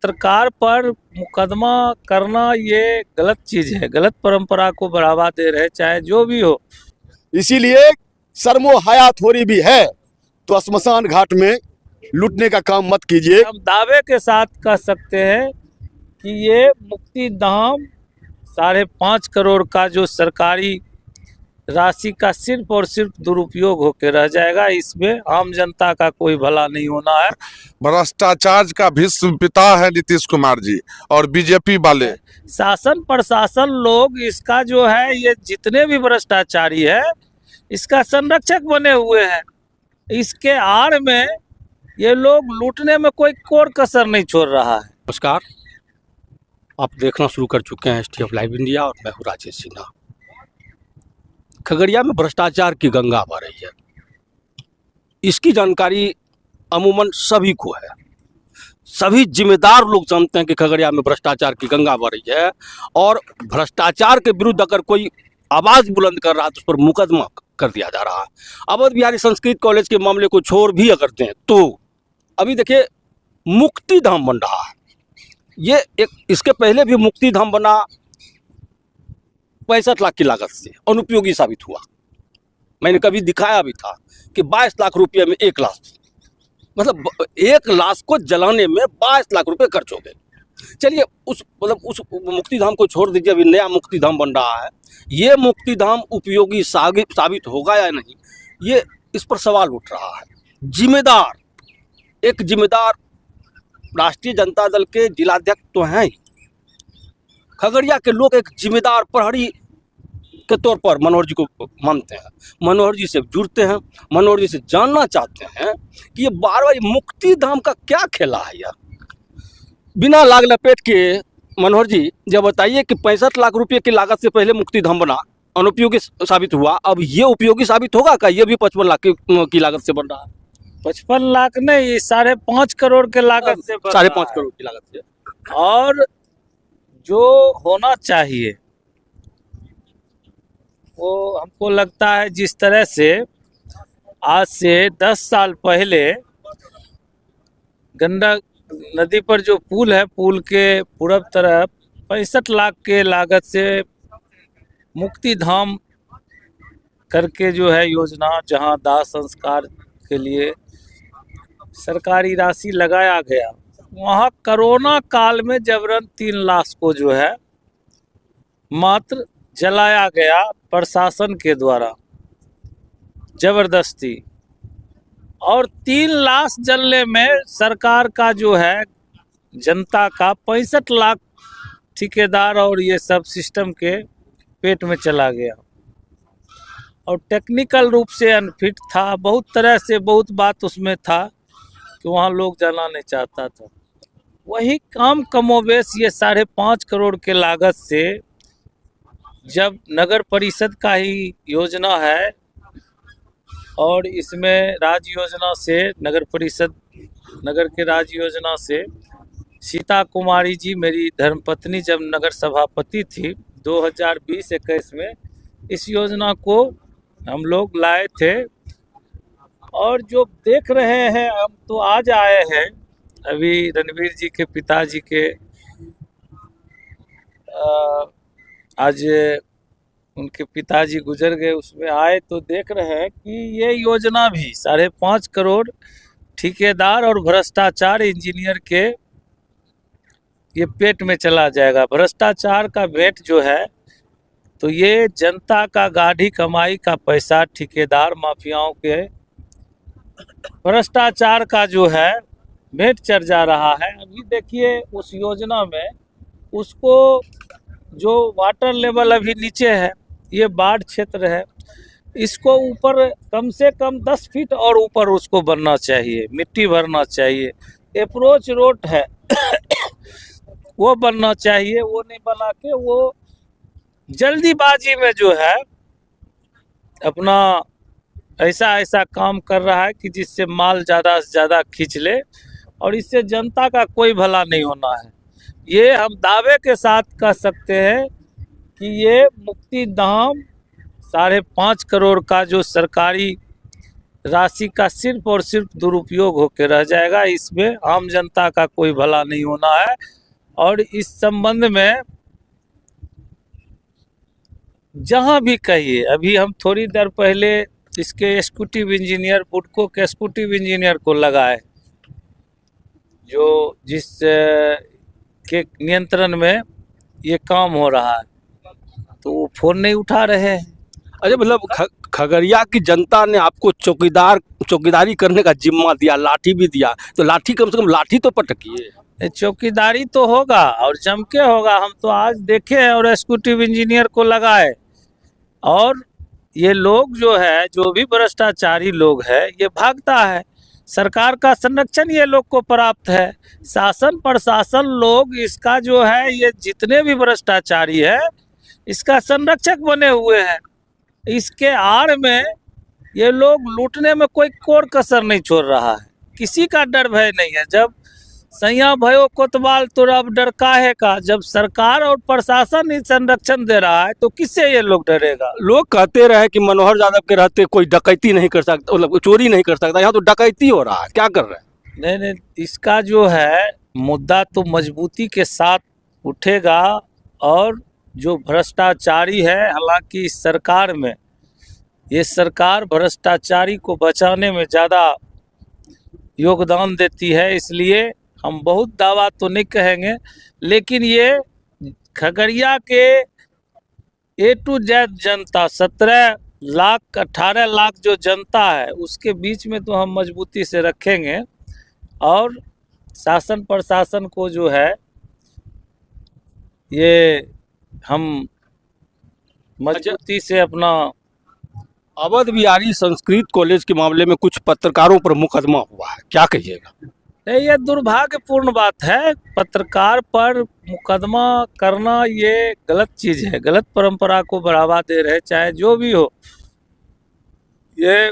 पत्रकार पर मुकदमा करना ये गलत चीज है, गलत परंपरा को बढ़ावा दे रहे, चाहे जो भी हो। इसीलिए शर्मो हया थोड़ी भी है तो स्मशान घाट में लूटने का काम मत कीजिए। हम दावे के साथ कह सकते हैं कि ये मुक्ति धाम 5.5 करोड़ का जो सरकारी राशि का सिर्फ और सिर्फ दुरुपयोग होकर रह जाएगा। इसमें आम जनता का कोई भला नहीं होना है। भ्रष्टाचार का भीष्म पिता है नीतीश कुमार जी और बीजेपी वाले। शासन प्रशासन लोग इसका जो है, ये जितने भी भ्रष्टाचारी है इसका संरक्षक बने हुए हैं। इसके आड़ में ये लोग लूटने में कोई कोर कसर नहीं छोड़ रहा है। नमस्कार, आप देखना शुरू कर चुके हैं STF लाइव इंडिया और मैं हूँ राजेश सिन्हा। खगड़िया में भ्रष्टाचार की गंगा बह रही है। इसकी जानकारी अमूमन सभी को है। सभी जिम्मेदार लोग जानते हैं कि खगड़िया में भ्रष्टाचार की गंगा बह रही है और भ्रष्टाचार के विरुद्ध अगर कोई आवाज बुलंद कर रहा है तो उस पर मुकदमा कर दिया जा रहा है। अवध बिहारी संस्कृत कॉलेज के मामले को छोड़ भी अगर दें तो अभी देखिए मुक्ति धाम बन रहा है। ये एक इसके पहले भी मुक्ति धाम बना 65 लाख की लागत से, अनुपयोगी साबित हुआ। मैंने कभी दिखाया भी था कि 22 लाख रुपये में 1 लाश, मतलब 1 लाश को जलाने में 22 लाख रुपए खर्च हो गए। चलिए उस मुक्ति धाम को छोड़ दीजिए, अभी नया मुक्ति धाम बन रहा है। ये मुक्ति धाम उपयोगी साबित होगा या नहीं, ये इस पर सवाल उठ रहा है। एक जिम्मेदार राष्ट्रीय जनता दल के जिलाध्यक्ष तो हैं ही। खगड़िया के लोग एक जिम्मेदार प्रहरी के तौर पर मनोहर जी को मानते हैं, मनोहर जी से जुड़ते हैं, मनोहर जी से जानना चाहते हैं कि ये बार-बार मुक्ति धाम का क्या खेला है यार। बिना लाग लपेट के मनोहर जी जब बताइए कि 65 लाख रुपए की लागत से पहले मुक्ति धाम बना, अनुपयोगी साबित हुआ, अब ये उपयोगी साबित होगा क्या? ये भी 55 लाख की लागत से बन रहा है। 55 लाख नहीं, 5.5 करोड़ के लागत से, 5.5 करोड़ की लागत से। और जो होना चाहिए वो हमको लगता है, जिस तरह से आज से 10 साल पहले गंडक नदी पर जो पुल है, पुल के पूरब तरफ 65 लाख के लागत से मुक्ति धाम करके जो है योजना, जहां दाह संस्कार के लिए सरकारी राशि लगाया गया, वहाँ कोरोना काल में जबरन 3 लाश को जो है मात्र जलाया गया प्रशासन के द्वारा जबरदस्ती। और 3 लाश जलने में सरकार का जो है, जनता का 65 लाख ठेकेदार और ये सब सिस्टम के पेट में चला गया। और टेक्निकल रूप से अनफिट था, बहुत तरह से बहुत बात उसमें था कि वहाँ लोग जाना नहीं चाहता था। वही काम कमोबेश ये 5.5 करोड़ के लागत से, जब नगर परिषद का ही योजना है और इसमें राज्य योजना से, नगर के राज्य योजना से सीता कुमारी जी, मेरी धर्मपत्नी, जब नगर सभापति थी 2020-21 में, इस योजना को हम लोग लाए थे। और जो देख रहे हैं, हम तो आज आए हैं, अभी रणवीर जी के पिताजी के आज उनके पिताजी गुजर गए, उसमें आए तो देख रहे हैं कि ये योजना भी 5.5 करोड़ ठेकेदार और भ्रष्टाचार इंजीनियर के ये पेट में चला जाएगा। भ्रष्टाचार का भेंट जो है, तो ये जनता का गाढ़ी कमाई का पैसा ठेकेदार माफियाओं के भ्रष्टाचार का जो है भेंट चढ़ जा रहा है। अभी देखिए उस योजना में, उसको जो वाटर लेवल अभी नीचे है, ये बाढ़ क्षेत्र है, इसको ऊपर कम से कम 10 फीट और ऊपर उसको बनना चाहिए, मिट्टी भरना चाहिए। अप्रोच रोड है वो बनना चाहिए, वो नहीं बना के वो जल्दीबाजी में जो है अपना ऐसा काम कर रहा है कि जिससे माल ज़्यादा से ज़्यादा खींच ले, और इससे जनता का कोई भला नहीं होना है। ये हम दावे के साथ कह सकते हैं कि ये मुक्ति धाम 5.5 करोड़ का जो सरकारी राशि का सिर्फ और सिर्फ दुरुपयोग होकर रह जाएगा। इसमें आम जनता का कोई भला नहीं होना है। और इस संबंध में जहां भी कहिए, अभी हम थोड़ी देर पहले इसके एग्जीक्यूटिव इंजीनियर, बुडको के एग्जीक्यूटिव इंजीनियर को लगाए, जो जिस के नियंत्रण में ये काम हो रहा है, तो वो फोन नहीं उठा रहे हैं। अच्छा, मतलब खगड़िया की जनता ने आपको चौकीदारी करने का जिम्मा दिया, लाठी भी दिया, तो लाठी कम से कम लाठी तो पटकिए। चौकीदारी तो होगा और जम के होगा। हम तो आज देखे हैं और एग्जीक्यूटिव इंजीनियर को लगाए। और ये लोग जो है, जो भी भ्रष्टाचारी लोग है, ये भागता है। सरकार का संरक्षण ये लोग को प्राप्त है। शासन प्रशासन लोग इसका जो है, ये जितने भी भ्रष्टाचारी है, इसका संरक्षक बने हुए हैं। इसके आड़ में ये लोग लूटने में कोई कोर कसर नहीं छोड़ रहा है। किसी का डर भय नहीं है। जब सैया भयो कोतवाल तो अब डर काहे का, जब सरकार और प्रशासन ही संरक्षण दे रहा है तो किससे ये लोग डरेगा। लोग कहते रहे कि मनोहर यादव के रहते कोई डकैती नहीं कर सकता, मतलब चोरी नहीं कर सकता, यहाँ तो डकैती हो रहा है। क्या कर रहे हैं? नहीं नहीं, इसका जो है मुद्दा तो मजबूती के साथ उठेगा। और जो भ्रष्टाचारी है, हालांकि इस सरकार में, ये सरकार भ्रष्टाचारी को बचाने में ज़्यादा योगदान देती है, इसलिए हम बहुत दावा तो नहीं कहेंगे, लेकिन ये खगड़िया के A to Z जनता, 17 लाख 18 लाख जो जनता है, उसके बीच में तो हम मजबूती से रखेंगे। और शासन प्रशासन को जो है, ये हम मजबूती से अपना। अवध बिहारी संस्कृत कॉलेज के मामले में कुछ पत्रकारों पर मुकदमा हुआ है, क्या कहिएगा? नहीं, ये दुर्भाग्यपूर्ण बात है। पत्रकार पर मुकदमा करना ये गलत चीज़ है, गलत परंपरा को बढ़ावा दे रहे, चाहे जो भी हो। ये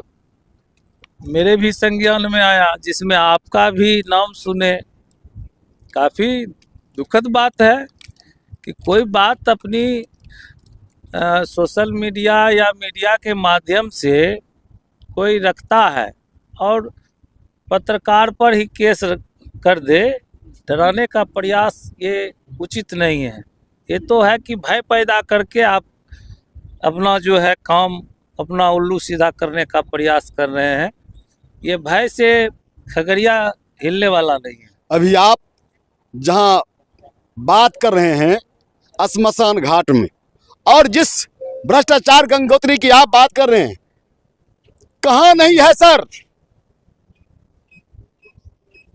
मेरे भी संज्ञान में आया, जिसमें आपका भी नाम सुने। काफ़ी दुखद बात है कि कोई बात अपनी सोशल मीडिया या मीडिया के माध्यम से कोई रखता है और पत्रकार पर ही केस कर दे। डराने का प्रयास ये उचित नहीं है। ये तो है कि भय पैदा करके आप अपना जो है काम, अपना उल्लू सीधा करने का प्रयास कर रहे हैं। ये भय से खगड़िया हिलने वाला नहीं है। अभी आप जहां बात कर रहे हैं श्मशान घाट में, और जिस भ्रष्टाचार गंगोत्री की आप बात कर रहे हैं, कहां नहीं है सर?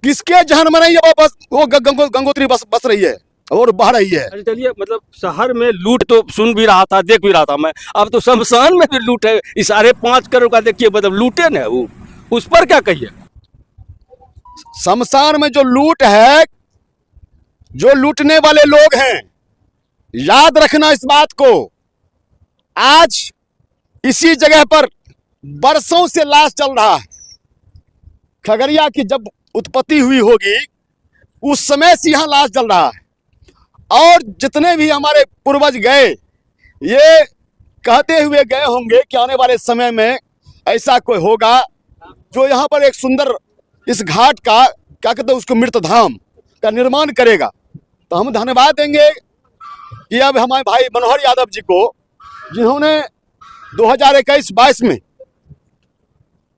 किसके जहन में नहीं है? बस वो गंगोत्री बस रही है और बह रही है। अरे चलिए, मतलब शहर में लूट तो सुन भी रहा था, देख भी रहा था मैं। अब तो शमशान में भी लूट है। इस 5.5 करोड़ का देखिए, मतलब लूटे ना वो, उस पर क्या कहिए? शमशान में जो लूट है, जो लूटने वाले लोग हैं, याद रखना इस बात को। आज इसी जगह पर बरसों से लाश चल रहा है। खगड़िया की जब उत्पत्ति हुई होगी, उस समय से यहाँ लाश चल रहा है। और जितने भी हमारे पूर्वज गए, ये कहते हुए गए होंगे कि आने वाले समय में ऐसा कोई होगा जो यहाँ पर एक सुंदर इस घाट का, क्या कहते हैं उसको, मृत धाम का निर्माण करेगा। तो हम धन्यवाद देंगे कि अब हमारे भाई मनोहर यादव जी को, जिन्होंने 2021-22 में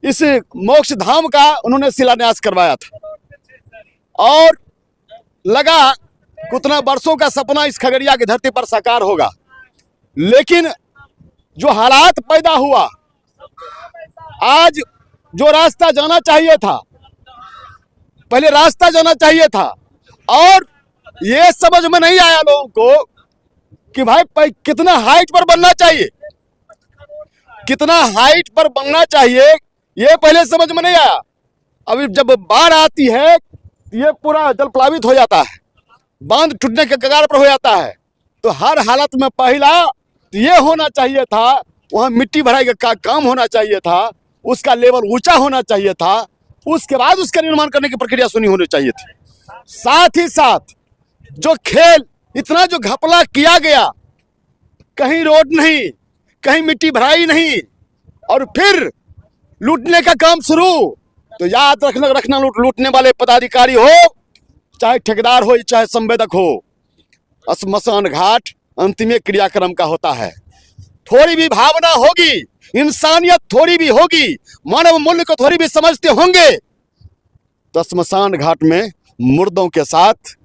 इस मोक्ष धाम का उन्होंने शिलान्यास करवाया था। और लगा कितना वर्षों का सपना इस खगड़िया की धरती पर साकार होगा। लेकिन जो हालात पैदा हुआ, आज जो रास्ता जाना चाहिए था, पहले रास्ता जाना चाहिए था, और ये समझ में नहीं आया लोगों को कि भाई कितना हाइट पर बनना चाहिए, कितना हाइट पर बनना चाहिए, ये पहले समझ में नहीं आया। अभी जब बाढ़ आती है, ये पूरा जल प्लावित हो जाता है, बांध टूटने के कगार पर हो जाता है। तो हर हालत में पहला ये होना चाहिए था, वहाँ मिट्टी भराई का काम होना चाहिए था, उसका लेवल ऊंचा होना चाहिए था, उसके बाद उसका निर्माण करने की प्रक्रिया सुनी होनी चाहिए थी। साथ ही साथ जो खेल, इतना जो घपला किया गया, कहीं रोड नहीं, कहीं मिट्टी भराई नहीं, और फिर लूटने का काम शुरू। तो याद रखना लूटने वाले पदाधिकारी हो, चाहे ठेकेदार हो, चाहे संवेदक हो, श्मशान घाट अंतिम क्रियाक्रम का होता है। थोड़ी भी भावना होगी, इंसानियत थोड़ी भी होगी, मानव मूल्य को थोड़ी भी समझते होंगे, तो श्मशान घाट में मुर्दों के साथ,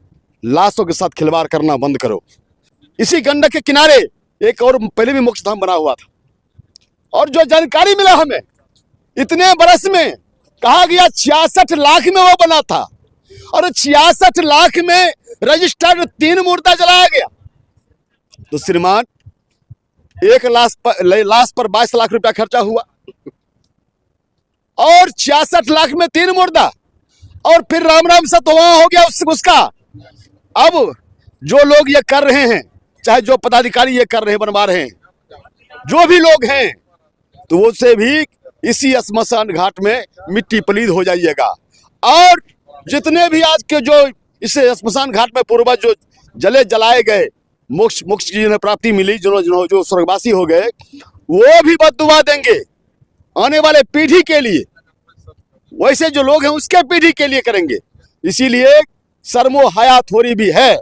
लाशों के साथ खिलवाड़ करना बंद करो। इसी गंडक के किनारे एक और पहले भी मोक्ष धाम बना हुआ था, और जो जानकारी मिला हमें, इतने बरस में कहा गया 66 लाख में वो बना था, और 66 लाख में रजिस्टर्ड 3 मुर्दा जलाया गया। तो श्रीमान, एक लाश पर 22 लाख रुपया खर्चा हुआ, और 66 लाख में 3 मुर्दा, और फिर राम राम सा तो वहां हो गया उसका। अब जो लोग ये कर रहे हैं, चाहे जो पदाधिकारी ये कर रहे हैं, बनवा रहे हैं, जो भी लोग हैं, तो वो से भी इसी श्मशान घाट में मिट्टी पलीद हो जाइएगा। और जितने भी आज के जो इस श्मशान घाट में पूर्वज जो जलाए गए, मोक्ष की जिन्हें प्राप्ति मिली, जो स्वर्गवासी हो गए, वो भी बद्दुआ देंगे आने वाले पीढ़ी के लिए। वैसे जो लोग हैं उसके पीढ़ी के लिए करेंगे। इसीलिए शर्मो हया थोड़ी भी है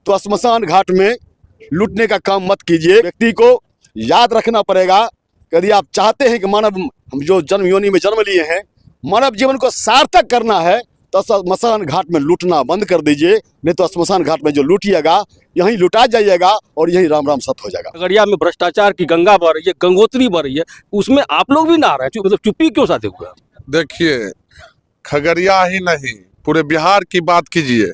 तो श्मशान घाट में लूटने का काम मत कीजिए। व्यक्ति को याद रखना पड़ेगा, यदि आप चाहते हैं कि मानव, हम जो जन्म योनि में जन्म लिए हैं, मानव जीवन को सार्थक करना है, तो श्मशान घाट में लूटना बंद कर दीजिए। नहीं तो श्मशान घाट में जो लूटिएगा, यहीं लुटा जाइएगा और यहीं राम राम सत हो जाएगा। खगड़िया में भ्रष्टाचार की गंगा बह रही है, गंगोत्री बह रही है, उसमें आप लोग भी नहा रहे हैं, मतलब चुप्पी क्यों साधे हुए? देखिए, खगड़िया ही नहीं, पूरे बिहार की बात कीजिए।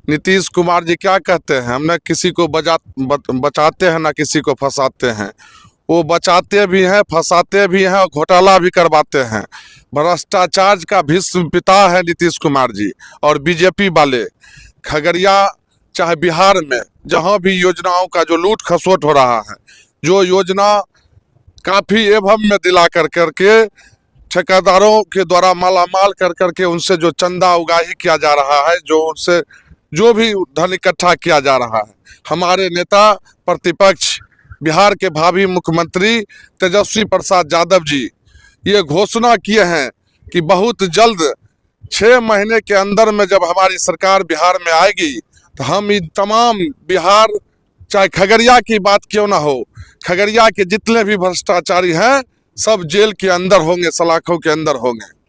नीतीश कुमार जी क्या कहते हैं, हम न किसी को बचाते हैं ना किसी को फंसाते हैं। वो बचाते भी हैं, फंसाते भी हैं और घोटाला भी करवाते हैं। भ्रष्टाचार का भीष्म पिता है नीतीश कुमार जी और बीजेपी वाले। खगड़िया चाहे बिहार में जहां भी योजनाओं का जो लूट खसोट हो रहा है, जो योजना काफ़ी एवं में दिला करके ठेकेदारों के द्वारा मालामाल करके उनसे जो चंदा उगाही किया जा रहा है, जो उनसे जो भी धन इकट्ठा किया जा रहा है, हमारे नेता प्रतिपक्ष बिहार के भावी मुख्यमंत्री तेजस्वी प्रसाद यादव जी ये घोषणा किए हैं कि बहुत जल्द 6 महीने के अंदर में जब हमारी सरकार बिहार में आएगी, तो हम इन तमाम बिहार, चाहे खगड़िया की बात क्यों ना हो, खगड़िया के जितने भी भ्रष्टाचारी हैं सब जेल के अंदर होंगे, सलाखों के अंदर होंगे।